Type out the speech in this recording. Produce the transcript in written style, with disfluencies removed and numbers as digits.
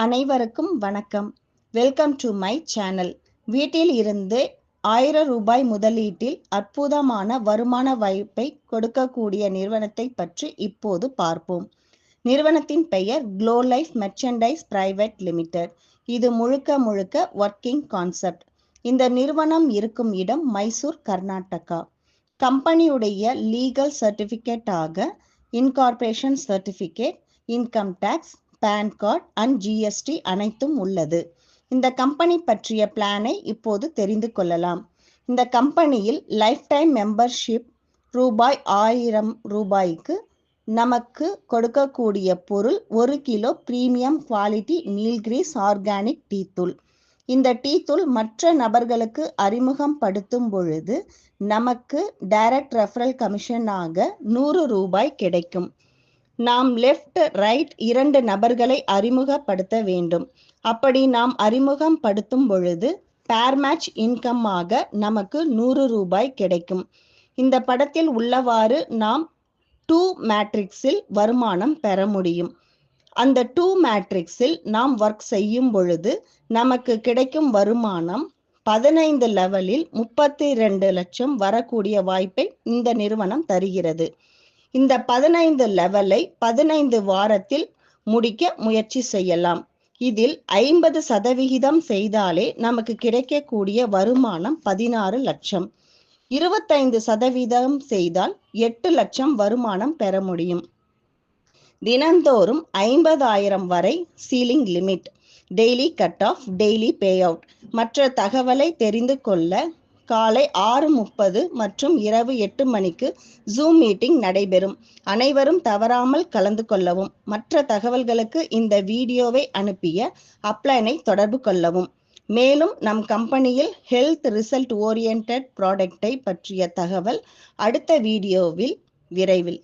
அனைவருக்கும் வணக்கம். Welcome to my channel. வீட்டில் இருந்து 1000 ரூபாய் முதலீட்டில் அற்புதமான வருமான வாய்ப்பை கொடுக்கக்கூடிய நிறுவனத்தை பற்றி இப்போது பார்ப்போம். நிறுவனத்தின் பெயர் Glow Life merchandise private limited. இது முழுக்க ஒர்க்கிங் கான்செப்ட். இந்த நிறுவனம் இருக்கும் இடம் மைசூர், கர்நாடகா. கம்பெனியுடைய லீகல் சர்டிஃபிகேட் ஆக incorporation certificate, income tax, PAN card and GST அனைத்தும் உள்ளது. இந்த கம்பெனி பற்றிய பிளானை இப்போது தெரிந்து கொள்ளலாம். இந்த கம்பெனியில் லைஃப் டைம் மெம்பர்ஷிப் ரூபாய் 1000 ரூபாய்க்கு நமக்கு கொடுக்கக்கூடிய பொருள் 1 kilo premium quality Nilgiris organic tea தூள். இந்த டீ தூள் மற்ற நபர்களுக்கு அறிமுகம் படுத்தும் பொழுது நமக்கு டைரக்ட் ரெஃபரல் கமிஷனாக 100 ரூபாய் கிடைக்கும். நாம் லெஃப்ட் ரைட் 2 நபர்களை அறிமுகப்படுத்த வேண்டும். அப்படி நாம் அறிமுகம் படுத்தும் பொழுது பேர் மேட்ச் இன்கம் ஆக நமக்கு 100 ரூபாய் கிடைக்கும். இந்த படத்தில் உள்ளவாறு நாம் 2 மேட்ரிக்ஸில் வருமானம் பெற முடியும். அந்த 2 மேட்ரிக்ஸில் நாம் ஒர்க் செய்யும் பொழுது நமக்கு கிடைக்கும் வருமானம் 15 லெவலில் 32 லட்சம் வரக்கூடிய வாய்ப்பை இந்த நிறுவனம் தருகிறது. இந்த 15 லெவலை 15 வாரத்தில் முடிக்க முயற்சி செய்யலாம். இதில் 50% செய்தாலே நமக்கு கிடைக்கக்கூடிய வருமானம் 16 லட்சம். 25% செய்தால் 8 லட்சம் வருமானம் பெற முடியும். தினந்தோறும் 50,000 வரை ceiling limit. Daily cut off, daily pay out. மற்ற தகவலை தெரிந்து கொள்ள காலை 6:30 மற்றும் இரவு 8 மணிக்கு ஜூம் மீட்டிங் நடைபெறும். அனைவரும் தவறாமல் கலந்து கொள்ளவும். மற்ற தகவல்களுக்கு இந்த வீடியோவை அனுப்பிய அப்ளைனை தொடர்பு கொள்ளவும். மேலும் நம் கம்பெனியில் ஹெல்த் ரிசல்ட் ஓரியன்ட் ப்ராடக்டை பற்றிய தகவல் அடுத்த வீடியோவில் விரைவில்